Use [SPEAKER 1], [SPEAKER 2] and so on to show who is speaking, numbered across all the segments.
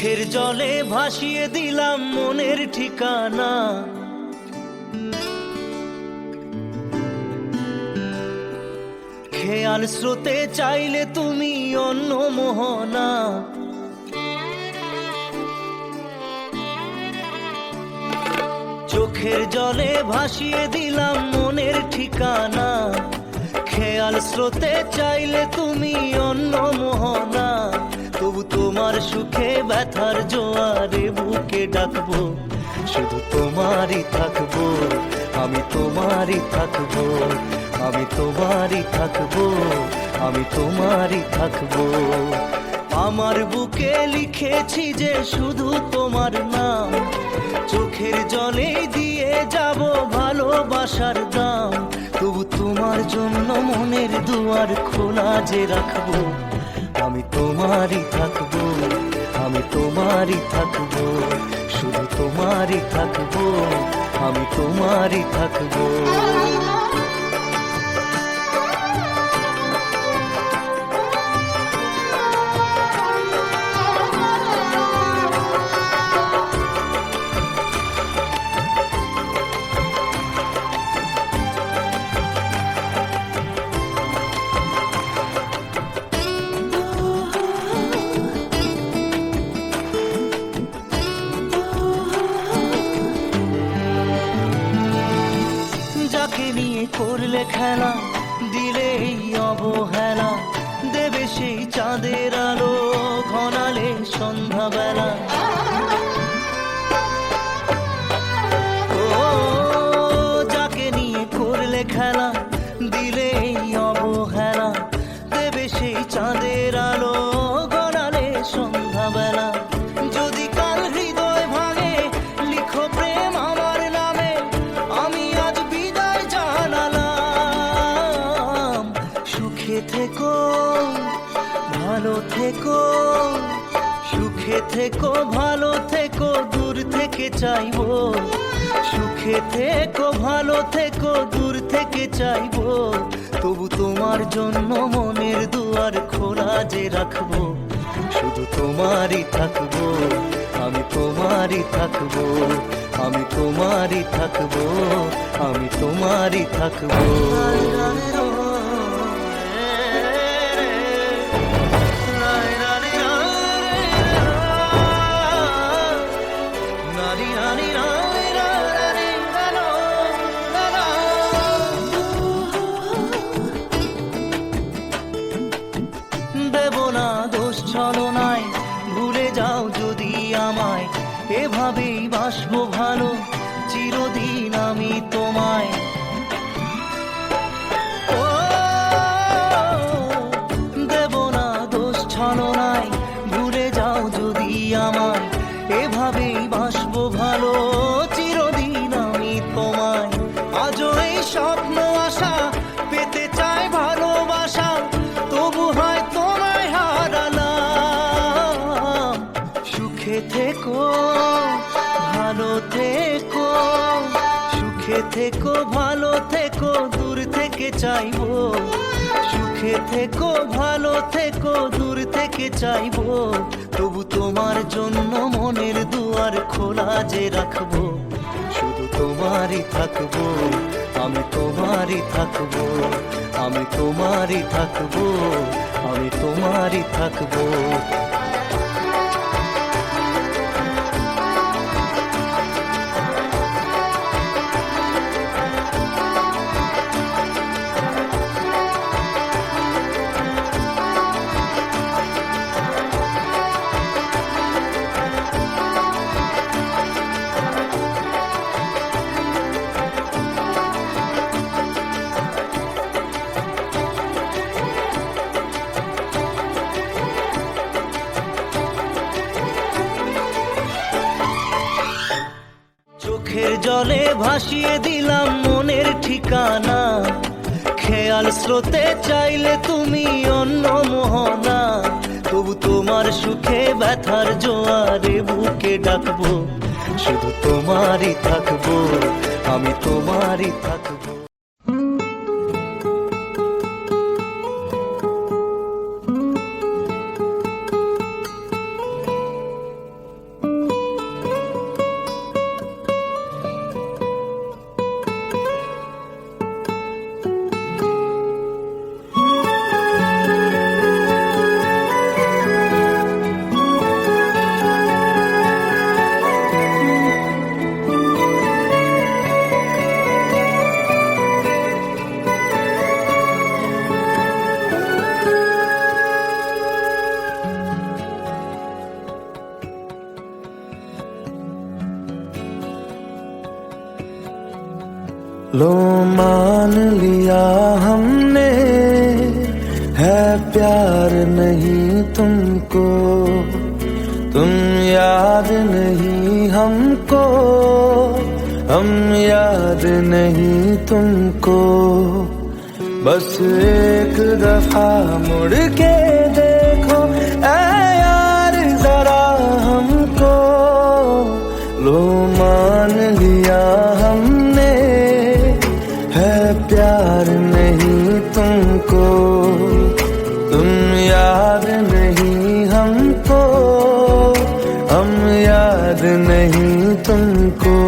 [SPEAKER 1] চোখের জলে ভাসিয়ে দিলাম মনের ঠিকানা। খেয়াল স্রোতে চাইলে তুমি অন্য মোহনা। চোখের জলে ভাসিয়ে দিলাম মনের ঠিকানা। খেয়াল স্রোতে চাইলে তুমি অন্য মোহনা। তবু তোমার সুখে ব্যথার জোয়ারে বুকে ডাকবো, শুধু তোমারই থাকবো, আমি তোমারই থাকবো, আমি তোমারই থাকবো, আমি তোমারই থাকবো। আমার বুকে লিখেছি যে শুধু তোমার নাম, চোখের জলে দিয়ে যাব ভালোবাসার দাম। তবু তোমার জন্য মনের দুয়ার খোলা যে রাখবো, আমি তোমারই থাকবো, আমি তোমারই থাকবো, শুধু তোমারই থাকবো, আমি তোমারই থাকবো। নিয়ে করলে খেলা, দিলে এই অবহেলা, দেবে সেই চাঁদের আলো ঘনালে সন্ধ্যাবেলা। ও যাকে নিয়ে করলে খেলা, দিলে এই অবহেলা, দেবে সেই চাঁদের আলো ঘনালে সন্ধ্যাবেলা। যদি কাল হৃদয় ভাঙে লিখো প্রেম আমার নামে, আমি আজ বিদায় জানালাম। সুখে থেকো ভালো থেকো, সুখে থেকো ভালো থেকো, দূর থেকে চাইবো। সুখে থেকো ভালো থেকো, দূর থেকে চাইবো। তবু তোমার জন্য মনের দুয়ার খোলা যে রাখবো, শুধু তোমারই থাকবো, আমি তোমারই থাকবো, আমি তোমারই থাকবো, আমি তোমারই থাকবো। দেব না দোষ ছলনায়, ভুলে যাও যদি আমায়, এভাবেই বাসবো ভালো চিরদিন আমি তোমায়। ও দেব না দোষ ছলনায়, ভুলে যাও যদি আমায়, এভাবেই বাসবো ভালো চিরদিন আমি তোমায়। আজও এই স্বপ্ন আশা পেতে চাই ভালোবাসা, তবু হয় তোমায় হারালাম। সুখে থেকো ভালো থেকো, সুখে থেকো ভালো থেকো, দূর থেকে চাইবো। সুখে থেকো ভালো থেকো, দূর থেকে চাইবো। তবু তোমার জন্য মনের দুয়ার খোলা যে রাখবো, শুধু তোমারই থাকবো, আমি তোমারই থাকবো, আমি তোমারই থাকবো, আমি তোমারই থাকবো। চোখের জলে ভাসিয়ে দিলাম মনের ঠিকানা। খেয়াল স্রোতে চাইলে তুমি অন্য মোহনা। তবু তোমার সুখে ব্যথার জোয়ারে বুকে ডাকবো, শুধু তোমারই থাকবো, আমি তোমারই থাকবো।
[SPEAKER 2] लो मान लिया हमने, है प्यार नहीं तुमको, तुम याद नहीं हमको, हम याद नहीं तुमको। बस एक दफा मुड़ के देखो ऐ यार जरा हमको, लो मान लिया हमने, है प्यार नहीं तुमको, तुम याद नहीं हमको, हम याद नहीं तुमको।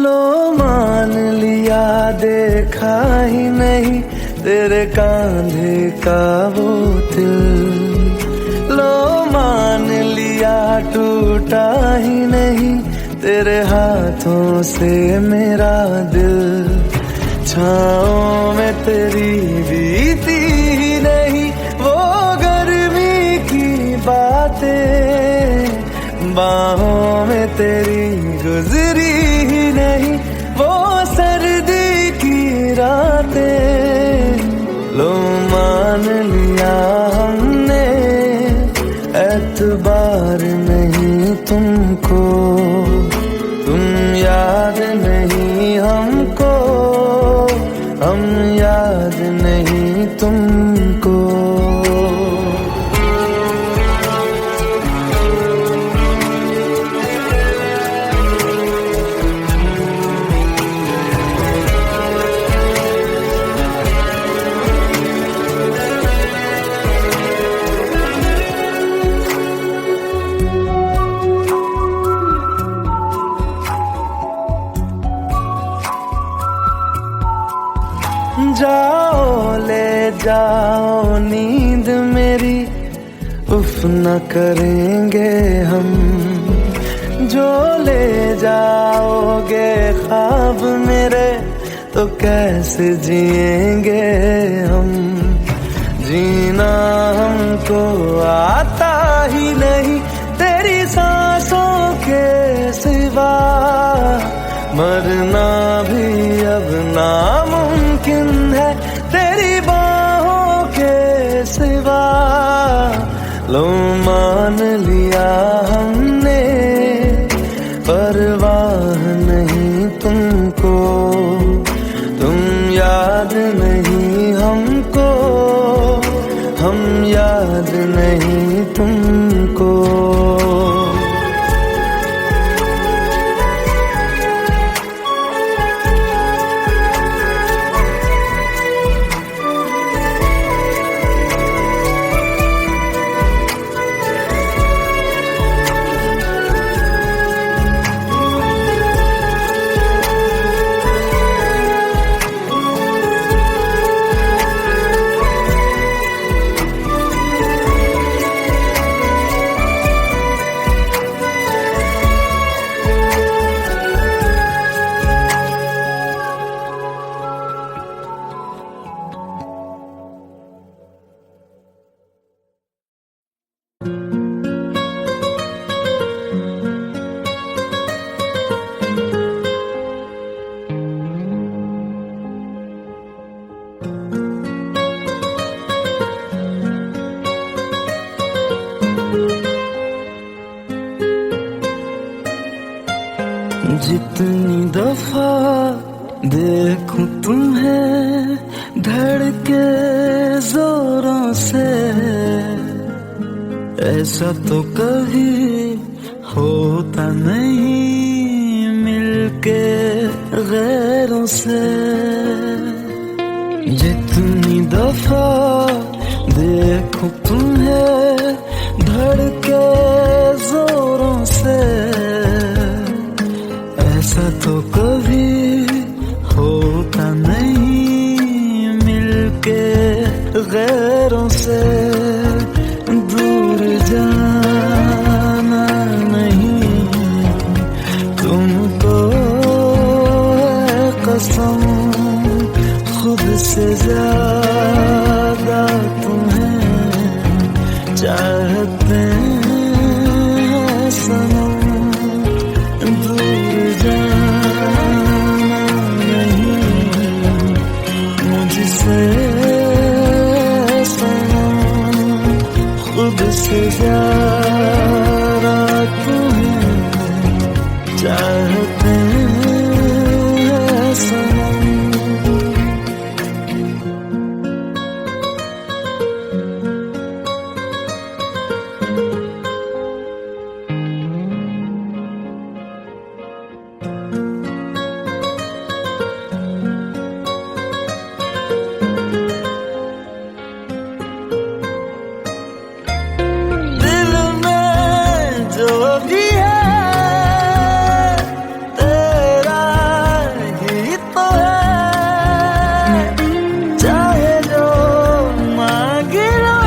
[SPEAKER 2] लो मान लिया देखा ही नहीं तेरे कांधे का वो दिल, लो मान लिया टूटा ही नहीं तेरे हाथों से मेरा दिल। छाँव में तेरी बीती ही नहीं वो गर्मी की बातें, बाहों में तेरी गुजरी ही नहीं वो सर्दी की रातें। लो मान लिया हमने, एतबार नहीं तुमको, तुम याद नहीं हमको, हम याद नहीं तुमको। जाओ ले जाओ नींद मेरी, उफ न करेंगे हम, जो ले जाओगे ख्वाब मेरे तो कैसे जिएंगे हम। जीना हमको आता ही नहीं तेरी सांसों के सिवा, मरना भी अब नामुमकिन है तेरी बाहों के सिवा। लो मान लिया हमने, परवाह नहीं तुमको, तुम याद नहीं हमको, हम याद नहीं तुमको। जितनी दफा देखूं तुम्हें धड़के जोरों से, ऐसा तो कभी होता नहीं मिलके गैरों से। जितनी दफा देखूं तुम्हें धड़के जोरों से, ऐसा तो कभी होता नहीं मिलके गैरों से। दूर जाना नहीं तुमको है कसम, खुद से ज्यादा तुम्हें चाहते हैं सनम। दूर जाना नहीं मुझसे सनम, खुद से ज्यादा तुम्हें चाहते हैं सनम। दिल में जो भी है तेरा ही तो है, चाहे जो मांग लो,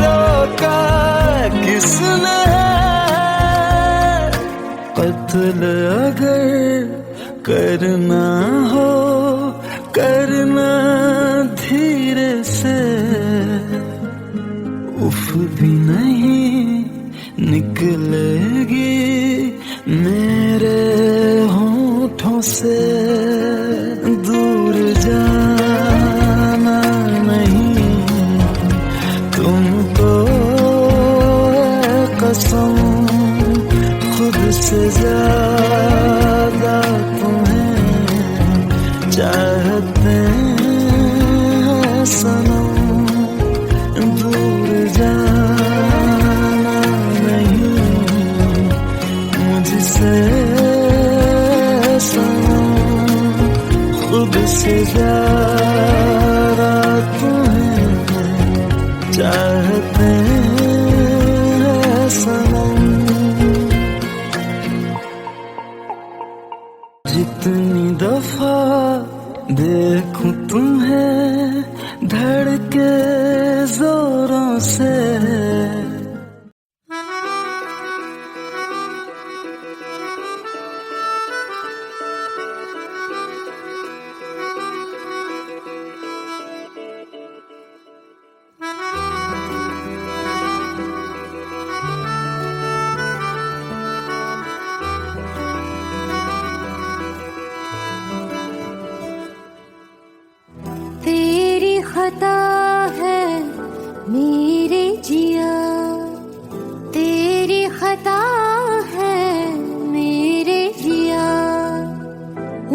[SPEAKER 2] रोका किसने है। कत्ल अगर करना हो करना धीरे से, उफ भी नहीं निकलेगी मेरे होठों से। दूर जाना नहीं तुमको है कसम, खुद से ज्यादा तुम्हें चाहते हैं सनम। दूर जाना नहीं मुझसे सनम, खुद से ज्यादा तुम्हें चाहते हैं सनम। जितनी दफा देखूं तुम्हें धड़के जोरों से,
[SPEAKER 3] तेरी खता है मेरे जिया, तेरी खता है मेरे जिया,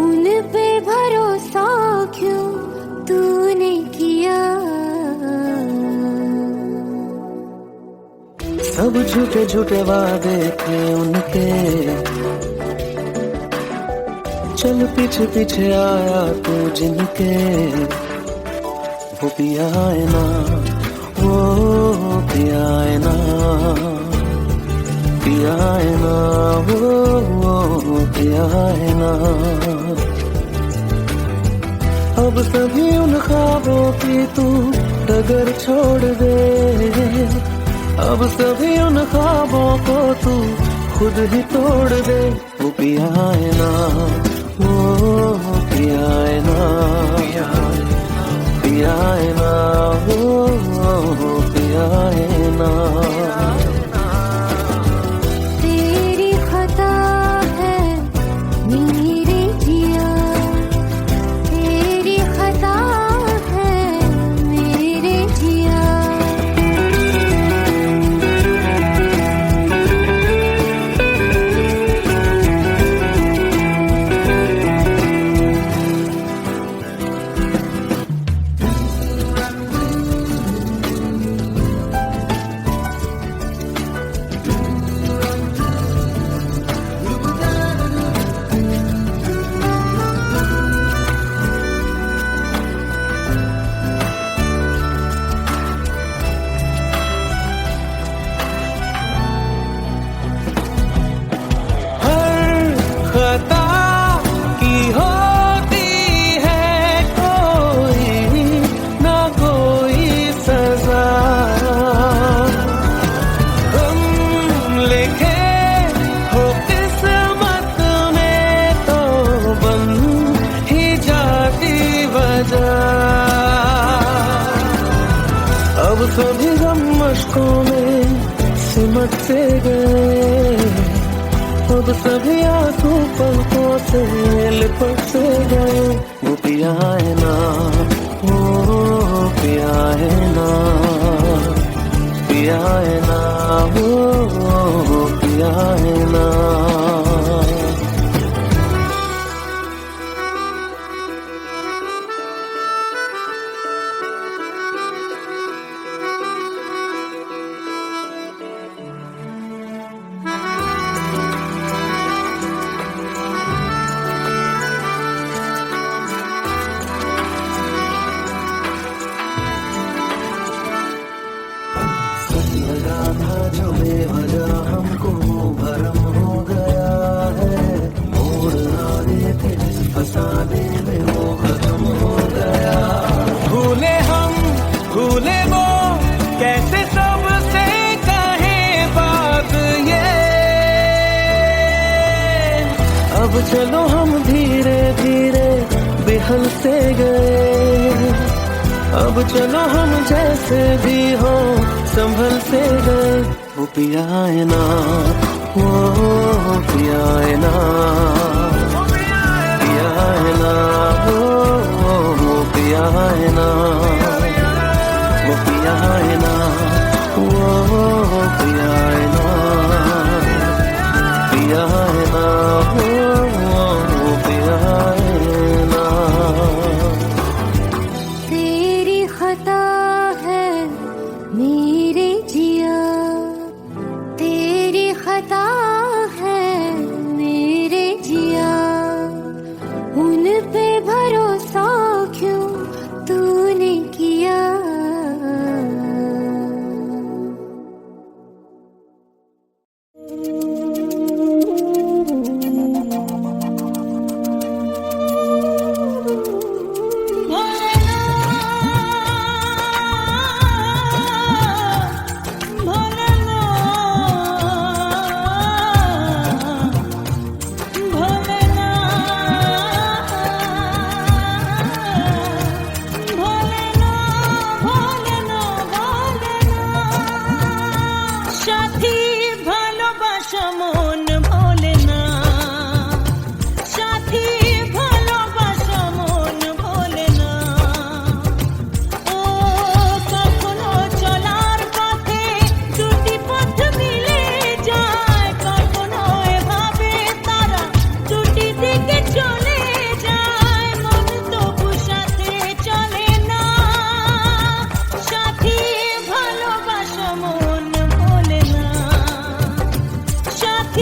[SPEAKER 3] उन पे भरोसा क्यों तूने किया।
[SPEAKER 2] सब झूठे झूठे वादे थे उनके, चल पीछे पीछे आया तू जिनके। वो पिया है ना, वो पिया है ना, पिया है ना, वो पिया है ना। अब सभी उन ख्वाबों की तू डगर छोड़ दे, अब सभी उन ख्वाबों को तू खुद ही तोड़ दे। वो पिया है ना, वो पिया है ना, पिया है ना, वो पिया है ना।
[SPEAKER 3] तेरी खता है मेरे जिया, तेरी खता है मेरे जिया।
[SPEAKER 2] पलकों में सिमट से गए, अब सभी आंसू पलकों से लिपट से गए। वो पिया है ना, वो पिया है ना, पिया है ना, वो पिया है ना। लगा था जो बेवजह हमको भरम हो गया है, मोड़ आने थे जिस फसाने में वो खत्म हो गया।
[SPEAKER 1] भूले हम भूले वो, कैसे सबसे कहे बात ये।
[SPEAKER 2] अब चलो हम धीरे धीरे बेहल से गए, अब चलो हम जैसे भी हो संभल से गए। वो पिया है ना, वो पिया है ना, पिया है ना, वो पिया है ना, वो पिया है ना, वो पिया है ना, पिया है ना, वो पिया है ना।
[SPEAKER 3] तेरी खता है मेरे जिया, तेरी खता है मेरे जिया, उन पे भरोसा क्यों तूने किया।
[SPEAKER 4] সাথী ভালোবাসা মন ভোলে না, সাথী ভালোবাসা মন ভোলে না। ও কখনো চলার পথে দুটি পথ মিলে যায়, কখনো এভাবে তারা দুটি দিকে চলে যায়, মন তবু সাথে চলে না। সাথী ভালোবাসা মন ভোলে না, সাথী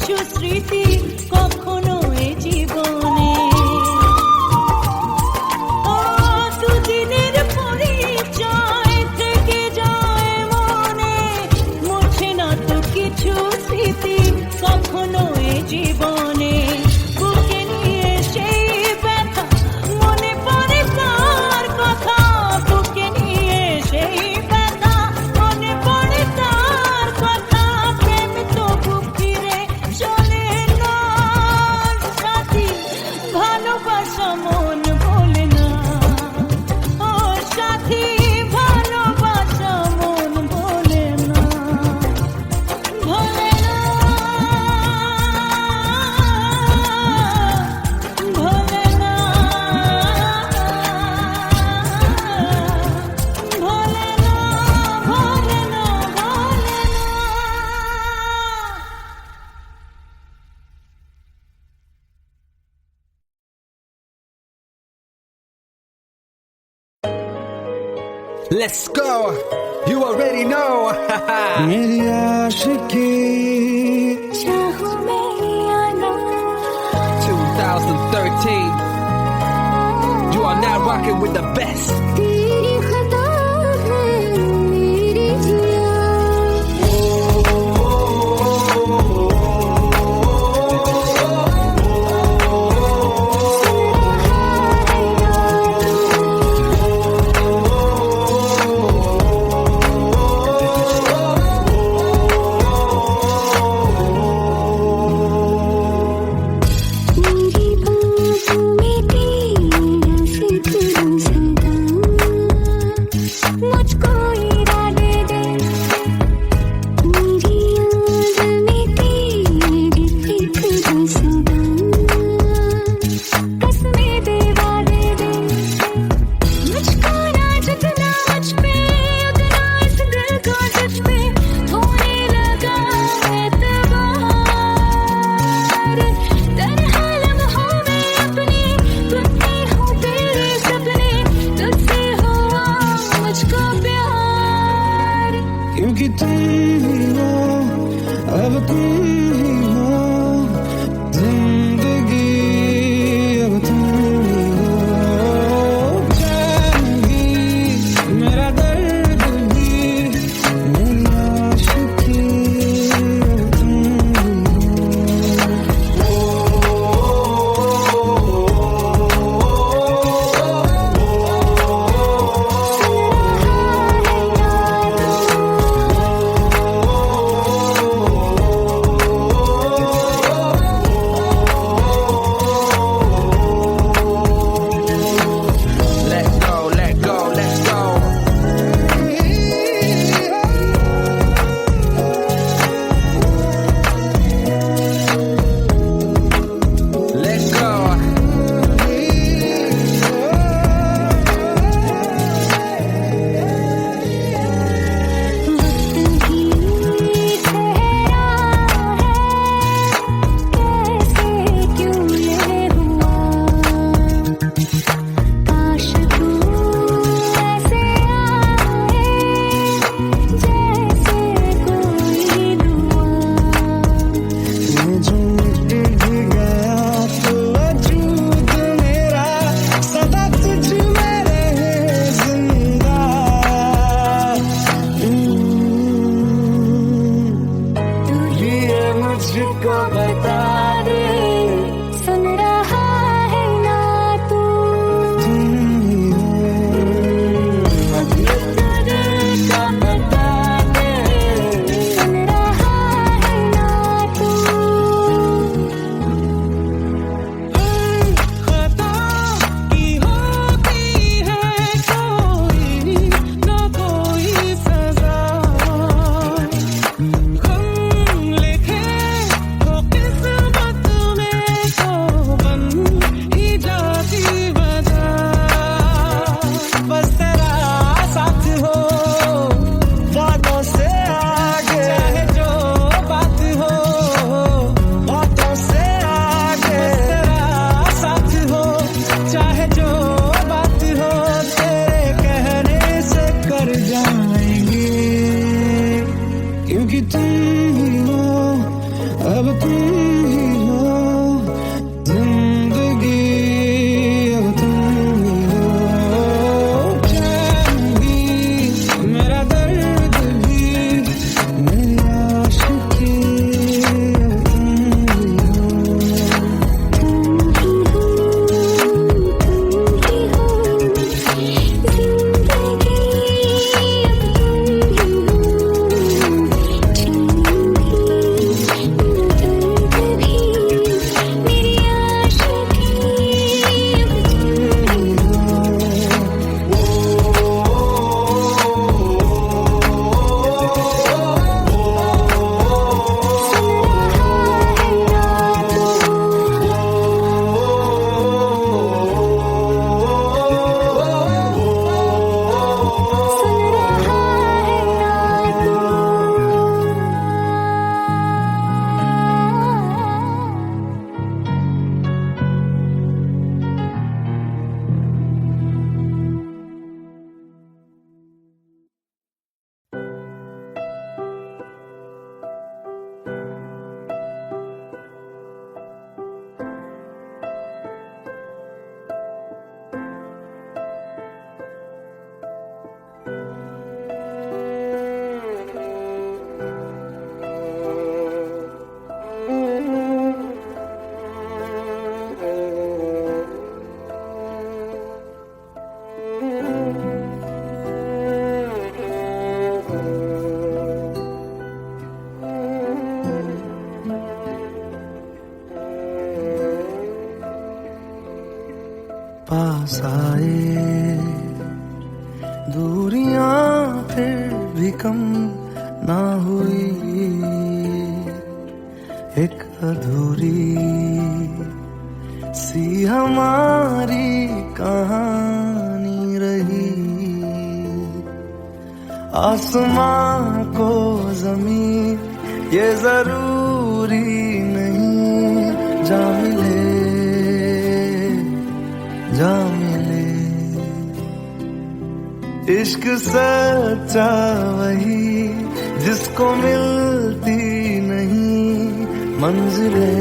[SPEAKER 4] কিছু স্মৃতি কখনো এ জীবনে দুদিনের পরিচয় থেকে যায় মনে, মুছে না তো কিছু স্মৃতি কখনো এ জীবনে। বুকে নিয়ে সেই ব্যথা মনে পড়ে তার কথা, বুকে নিয়ে সেই ব্যথা মনে পড়ে তার কথা। প্রেম তো বুক ফিরে চলে না সাথী, ভালোবাসা মন বলে না। ও সাথী, ভালোবাসা মন বলে না, ভোলে না, ভোলে না, ভোলে না, ভোলে না, ভোলে না।
[SPEAKER 5] Let's go. You already know.
[SPEAKER 2] मेरी आशिकी
[SPEAKER 3] चाहूं मैं या ना,
[SPEAKER 5] 2013. You are now rocking with the best.
[SPEAKER 3] तेरी खता है मेरी जिया। मेरी बातों में तेरा फिक्र सदा, मुझको इरादे दे। मेरी याद में तेरी फिक्र सदा, कसमें दे वादे दे। मुझको ना जितना मुझ पे उतना इस दिल को तुझ पे होने लगा एतबार। तरह लम्हों में अपने टूटे हूँ तेरे सपने, तुझसे हुआ मुझको प्यार।
[SPEAKER 2] क्योंकि तुम ही हो, अब तुम ही हो जिंदगी, अब तुम ही हो जान भी, मेरा दर्द भी, मेरी आशिकी, अब तुम ही
[SPEAKER 5] Let go, let go, let's go. Let's go.
[SPEAKER 3] वक्त ही ठहरा है, कैसे क्यों ये हुआ। काश तू ऐसे आए जैसे कोई दुआ।
[SPEAKER 2] मैं जो मिट भी गया तो वजूद मेरा सदा तुझ में रहे जिंदा। तू ये मुझको बता दे,
[SPEAKER 3] सुन रहा है ना तू,
[SPEAKER 2] तुम ही हो
[SPEAKER 3] अब ये तो दिल का बता दे, सुन रहा है ना तू।
[SPEAKER 2] खता की होती है कोई ना कोई सजा, गम लिखे तो किस्मत तुम ही हो जिंदगी, अब तुम ही हो चैन भी, मेरा दर्द भी, मेरी आशिकी, अब तुम ही पास आए, दूरियां फिर भी कम ना हुई, एक अधूरी सी हमारी कहानी रही। आसमां को जमीन ये जरूरी नहीं, जा मिले जा मिले, इश्क सच्चा वही जिसको मिलती नहीं मंजिलें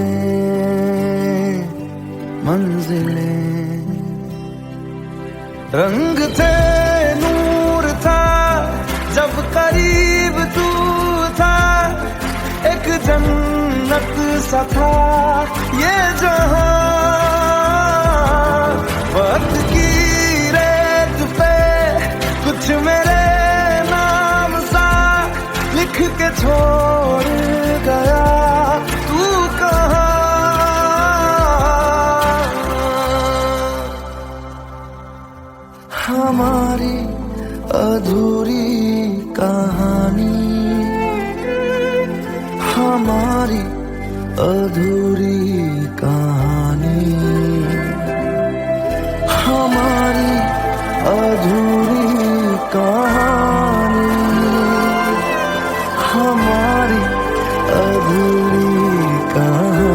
[SPEAKER 2] मंजिलें। रंग थे नूर था जब करीब तू था, एक जन्नत सा था ये जहां। वक्त की रेत पे कुछ मेरे नाम सा लिख के छोड़ गया, तू कहाँ? हमारी अधूरी कहानी, हमारी अधूरी कहानी, हमारी अधूरी कहानी, हमारी अधूरी कहानी।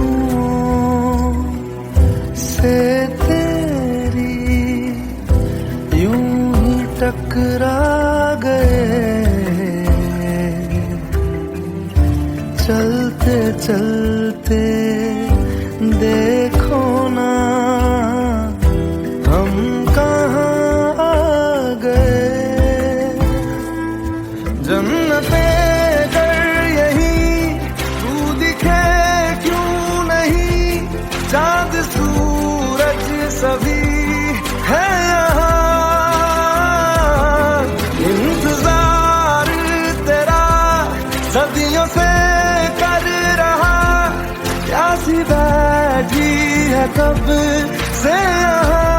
[SPEAKER 2] खुशबुओं से तेरी यूं ही टकरा गए, चलते चलते देखो ना हम कहाँ आ गए। जन्नते चाँद सूरज सभी है यहाँ, इंतजार तेरा सदियों से कर रहा, प्यासी बैठी है कब से यहाँ।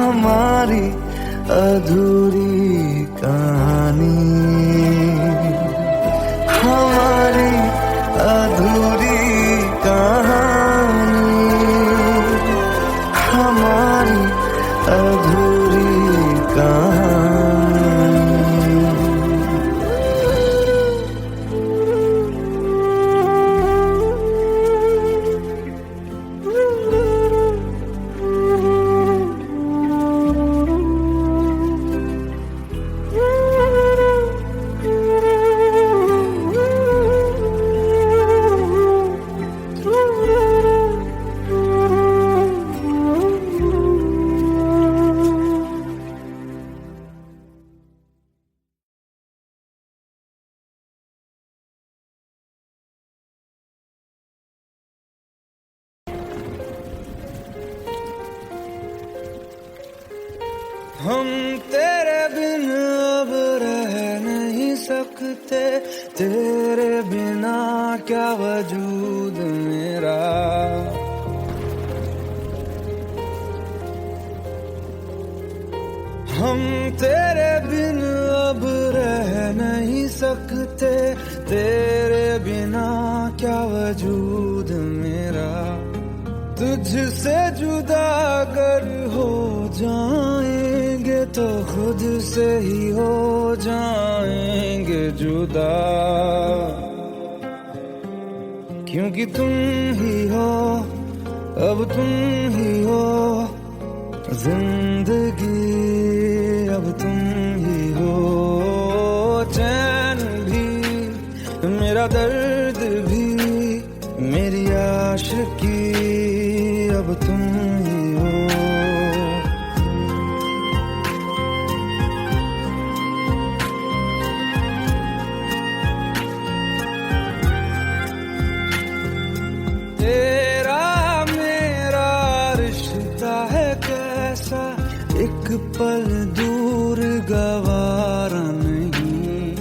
[SPEAKER 2] हमारी अधूरी कहानी, हमारी अधूरी कहानी, हमारी अधूरी कहानी।
[SPEAKER 1] हम तेरे बिन अब रह नहीं सकते, तेरे बिना क्या वजूद मेरा। हम तेरे बिन अब रह नहीं सकते, तेरे बिना क्या वजूद मेरा। तुझसे जुदा अगर हो जाएंगे तो खुद से ही हो जाएंगे जुदा, क्योंकि तुम ही हो, अब तुम ही हो जिंदगी, अब तुम ही हो चैन भी, मेरा दर्द भी, मेरी आशिकी, अब तुम ही हो। तेरा मेरा रिश्ता है कैसा, एक पल दूर गवारा नहीं।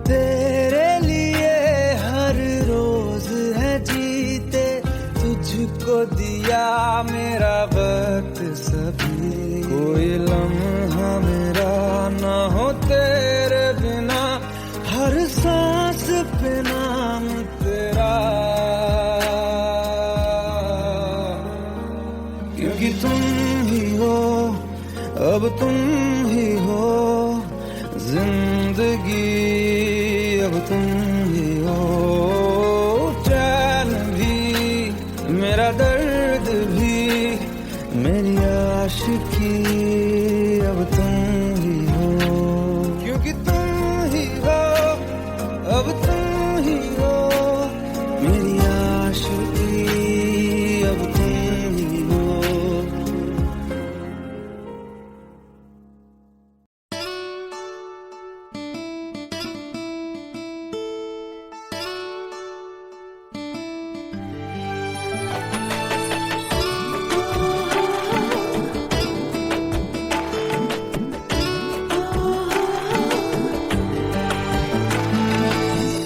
[SPEAKER 1] तेरे लिए हर रोज है जीते, तुझको दिया मेरा वक्त सभी। कोई लम्हा मेरा ना हो तेरे बिना, हर सांस पे नाम तेरा, क्योंकि तुम ही हो, अब तुम ही हो जिंदगी, अब तुम ही हो चैन भी, मेरा दर्द भी, मेरी आशिकी, अब तुम ही हो, क्योंकि तुम ही हो, अब तुम ही हो मेरी आशिकी, अब तुम ही हो।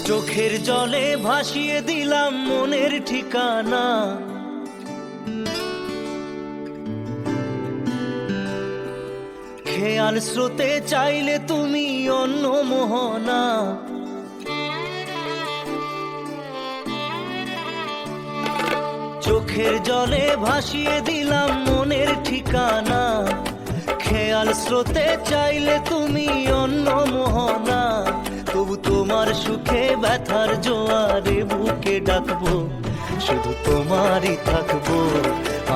[SPEAKER 1] চোখের জলে ভাসিয়ে দিলাম মনের ঠিকানা, খেয়াল স্রোতে চাইলে তুমি অন্য মোহনা। চোখের জলে ভাসিয়ে দিলাম মনের ঠিকানা, খেয়াল স্রোতে চাইলে তুমি অন্য মোহনা। তবু তোমার সুখে ব্যথার জোয়ারে বুকে ডাকবো, শুধু তোমারই থাকবো,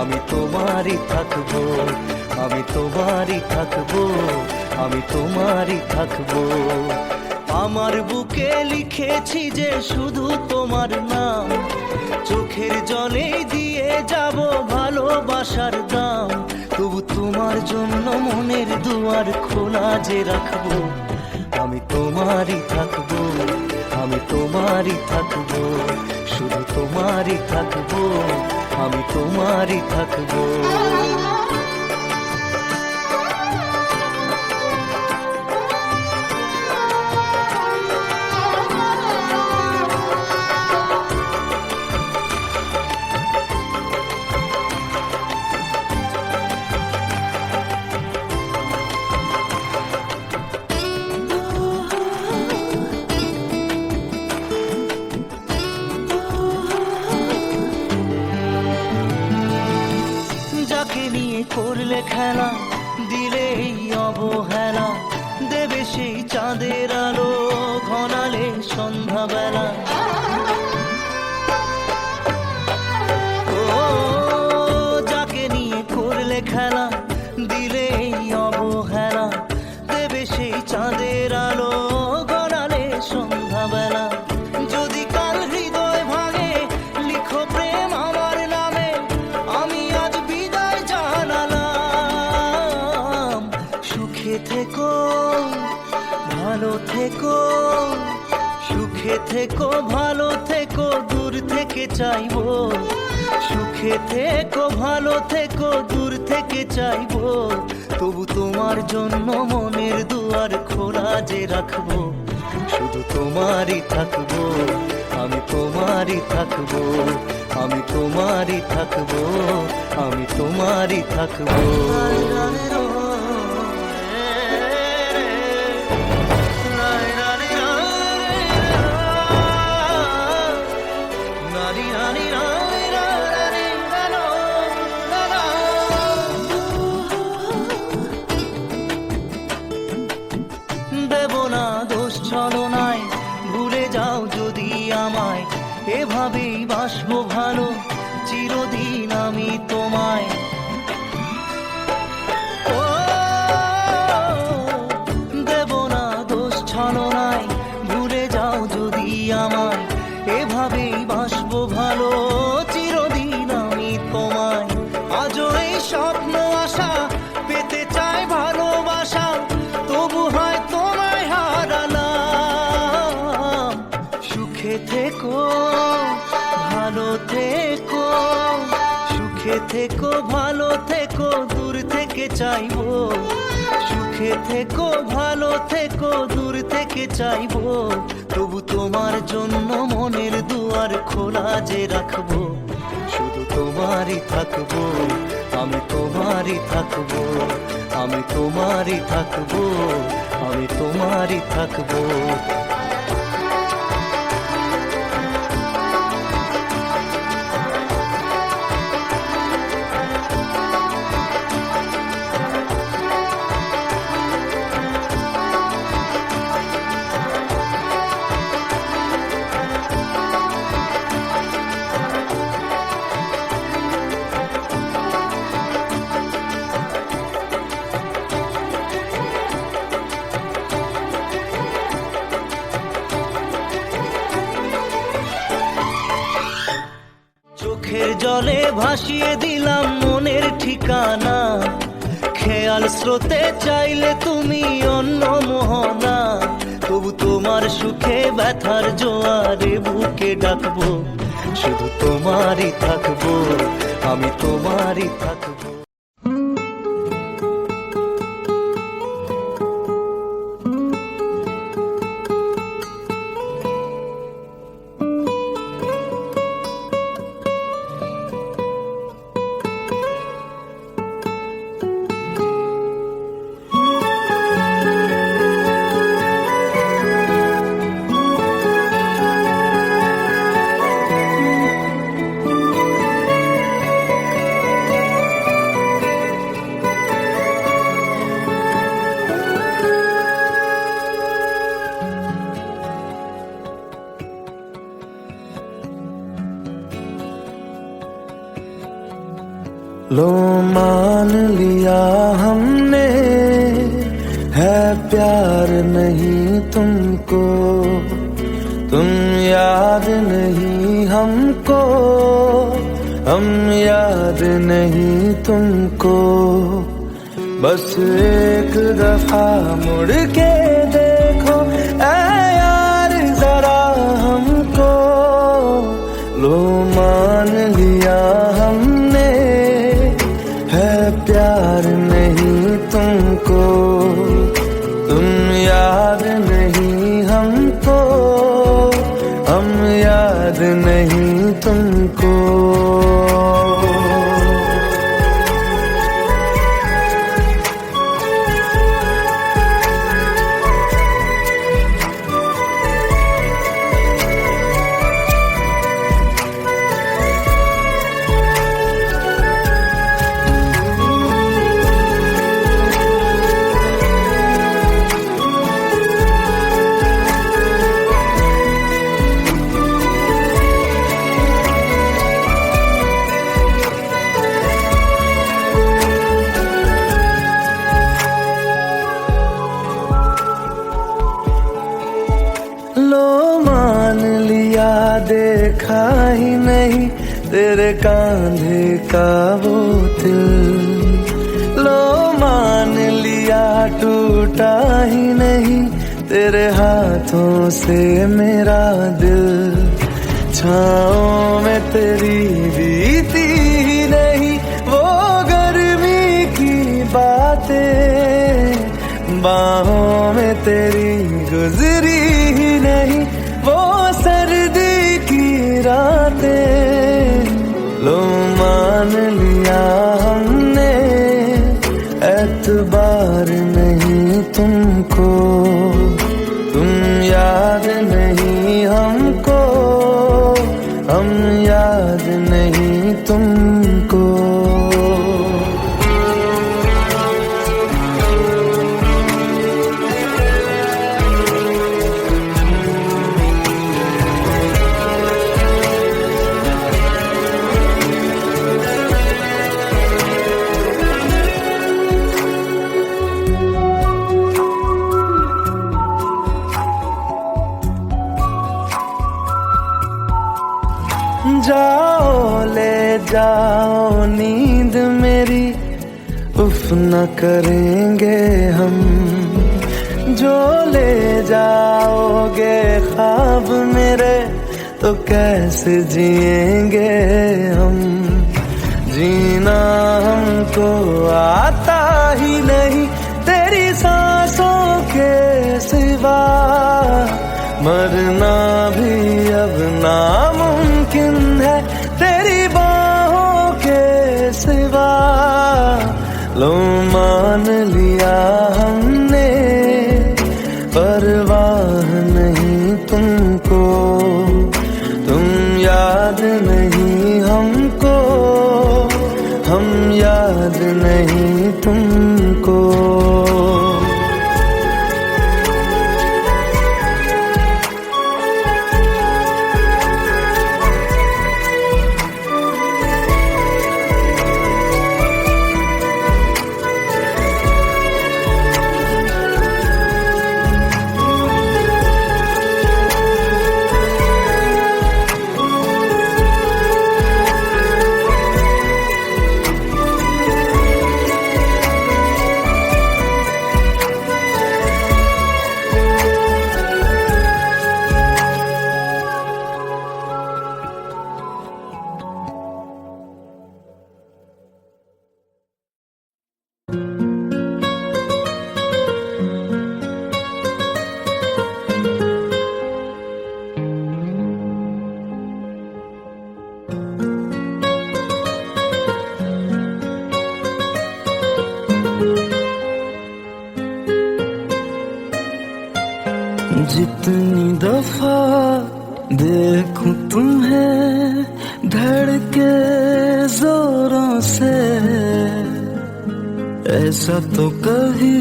[SPEAKER 1] আমি তোমারই থাকবো, আমি তোমারই থাকবো, আমি তোমারই থাকবো। আমার বুকে লিখেছি যে শুধু তোমার নাম, চোখের জলে দিয়ে যাব ভালোবাসার দাম। তবু তোমার জন্য মনের দুয়ার খোলা যে রাখবো, আমি তোমারই থাকবো, আমি তোমারই থাকবো, শুধু তোমারই থাকবো, আমি তোমারই থাকবো।
[SPEAKER 2] সুখে থেকো ভালো থেকো, সুখে থেকো ভালো থেকো, দূর থেকে চাইবো। সুখে থেকো ভালো থেকো, দূর থেকে চাইবো। তবু তোমার জন্য মনের দুয়ার খোলা যে রাখবো। শুধু তোমারই থাকবো, আমি তোমারই থাকবো, আমি তোমারই থাকবো, আমি তোমারই থাকবো। দেব না দোষ ছলনায়, ভুলে যাও যদি আমায়। এভাবেই বাসবো ভালো চিরদিন আমি তোমায়। ও দেব না দোষ ছলনায়, ভুলে যাও যদি আমায়। এভাবেই বাসবো ভালো চিরদিন আমি তোমায়। আজও এই স্বপ্ন আশা পেতে চাই ভালোবাসা, তবু হয় তোমায় হারালাম। সুখে থেকো ভালো থেকো, সুখে থেকো ভালো থেকো, দূর থেকে চাইবো। সুখে থেকো ভালো থেকো, দূর থেকে চাইবো। তবু তোমার জন্য মনের দুয়ার খোলা যে রাখবো। শুধু তোমারই থাকবো, আমি তোমারই থাকবো, আমি তোমারই থাকবো, আমি তোমারই থাকবো। চোখের জলে ভাসিয়ে দিলাম মনের ঠিকানা। খেয়াল স্রোতে চাইলে তুমি অন্য মোহনা। তবু তোমার সুখে ব্যথার জোয়ারে বুকে ডাকবো। শুধু তোমারই থাকবো, আমি তোমারই থাকবো। लो मान लिया हमने, है प्यार नहीं तुमको। तुम याद नहीं हमको, हम याद नहीं तुमको। बस एक दफा मुड़ के देखो ऐ यार जरा हमको। लो मान लिया हमने, है प्यार नहीं तुमको। तुम याद नहीं हमको, हम याद नहीं तुमको। देखा ही नहीं तेरे कांधे का वो दिल। लो मान लिया टूटा ही नहीं तेरे हाथों से मेरा दिल, छाँव में तेरी बीती ही नहीं वो गर्मी की बातें, बाहों में तेरी गुजरी ही नहीं वो सर्दी की रातें। लो मान लिया हमने एतबार नहीं तुमको, तुम याद नहीं हमको, हम याद नहीं तुमको। जाओ ले जाओ नींद मेरी, उफ न करेंगे हम, जो ले जाओगे ख्वाब मेरे तो कैसे जिएंगे हम। जीना हमको आता ही नहीं तेरी सांसों के सिवा, मरना भी अब नामुमकिन है तेरी बाहों के सिवा। लो मान लिया हमने परवाह नहीं तुमको, तुम याद नहीं हमको, हम याद नहीं तुमको। जितनी दफा देखूं तुम्हें धड़के जोरों से, ऐसा तो कभी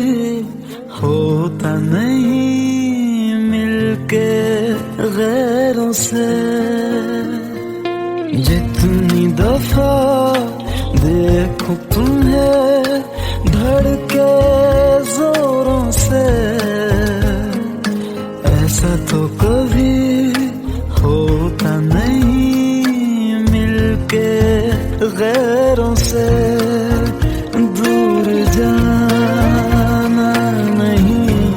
[SPEAKER 2] होता नहीं मिलके गैरों से। जितनी दफा देखूं तुम्हें धड़के जोरों से, ऐसा तो कभी होता नहीं मिलके गैरों से। दूर जाना नहीं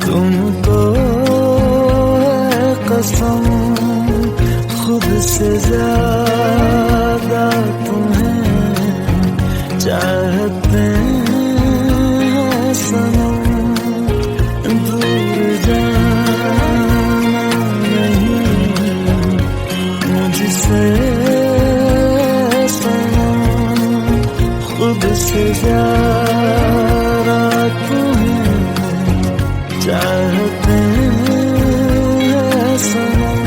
[SPEAKER 2] तुमको है कसम, खुद से ज्यादा तुम्हें चाहते हैं सनम। दूर जाना नहीं मुझसे सनम, खुद से ज्यादा तुम्हें चाहते हैं सनम।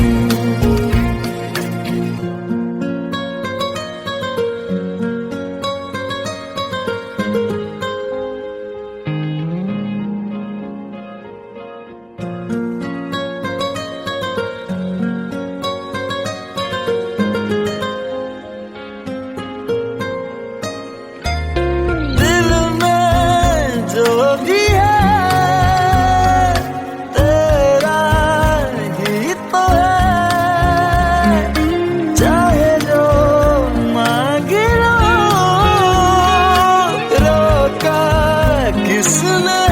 [SPEAKER 2] किसने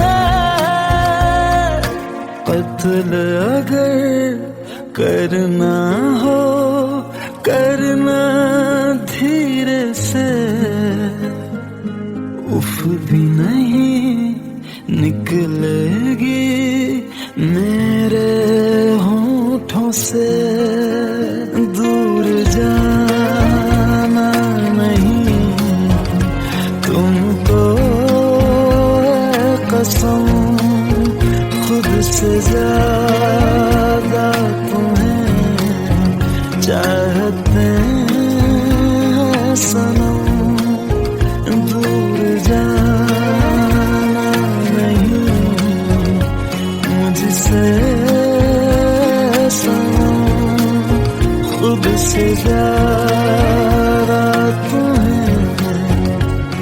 [SPEAKER 2] कत्ल अगर करना हो करना धीरे से, उफ भी नहीं निकलेगी मेरे होठों से। दूर जाना नहीं तुमको कसम, खुद से ज्यादा तुम्हें चाहते हैं सनम। दूर जाना नहीं मुझसे सनम, खुद से ज्यादा तुम्हें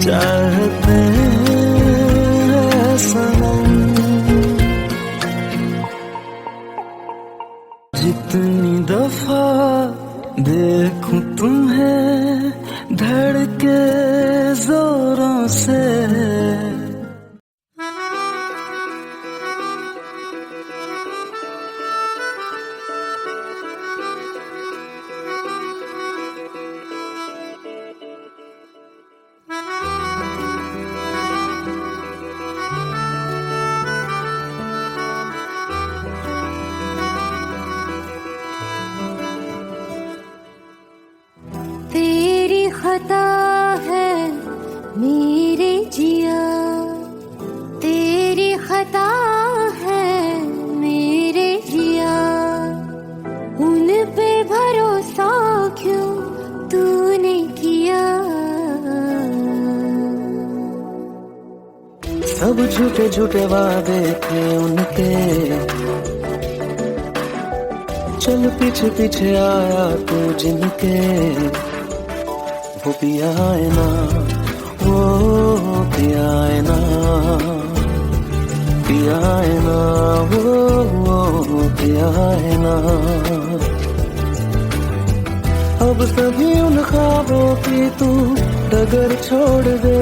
[SPEAKER 2] चाहते हैं सनम। जितनी दफा देखूं तुम्हें धड़के जोरों से,
[SPEAKER 3] तेरी खता है मेरे जिया, तेरी खता है मेरे जिया, उन पे भरोसा क्यों तूने किया।
[SPEAKER 2] सब झूठे झूठे वादे थे उनके, चल पीछे पीछे आया तू जिनके। वो पिया है ना, वो पिया है ना, पिया है ना, वो पिया है ना। अब सभी उन ख्वाबों की तू डगर छोड़ दे,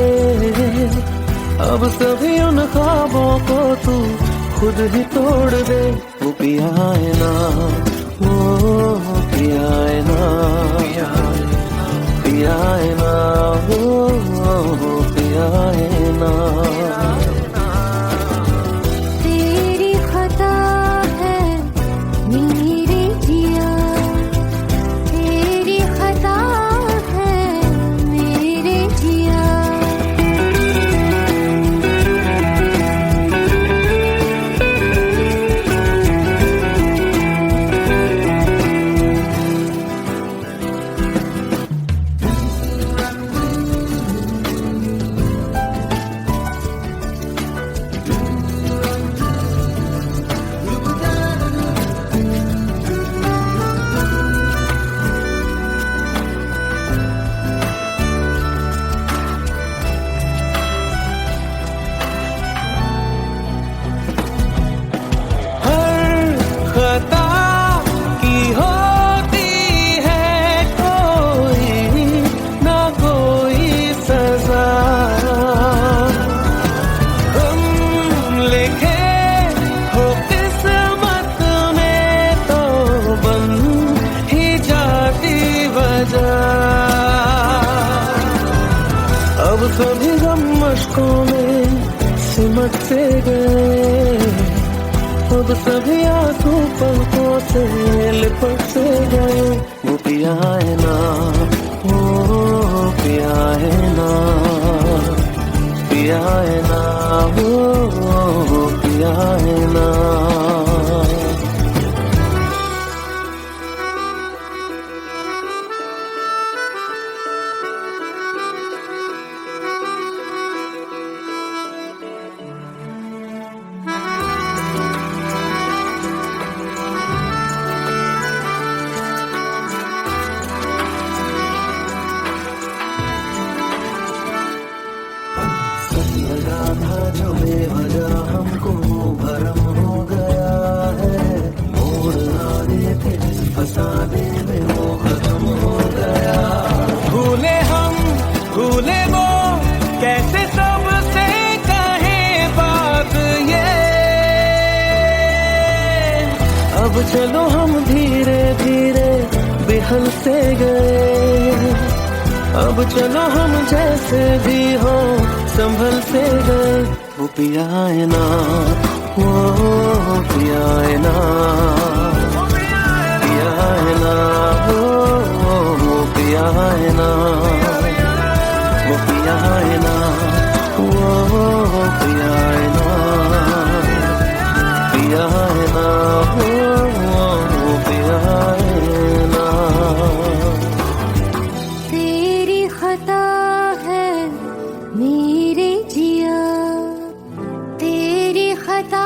[SPEAKER 2] अब सभी उन ख्वाबों को तू खुद ही तोड़ दे। वो पिया है ना, वो पिया है ना, पिया है ना, वो पिया है ना।
[SPEAKER 3] तेरी खता है मेरे जिया, तेरी खता है मेरे जिया।
[SPEAKER 2] अब सभी गम मशकों में सिमट से गए, अब सभी आंसू पलकों से लिपट से गए। वो पिया है ना, वो पिया है ना, पिया है ना, वो पिया है ना। लगा था जो बेवजह हमको भरम, अब चलो हम धीरे धीरे बेहल से गए, अब चलो हम जैसे भी हो संभल से गए। वो पिया है ना, वो पिया है ना, पिया है ना, वो पिया है ना, वो पिया है ना, वो पिया है ना, पिया है ना, वो पिया है ना।
[SPEAKER 3] तेरी खता है मेरे जिया, तेरी खता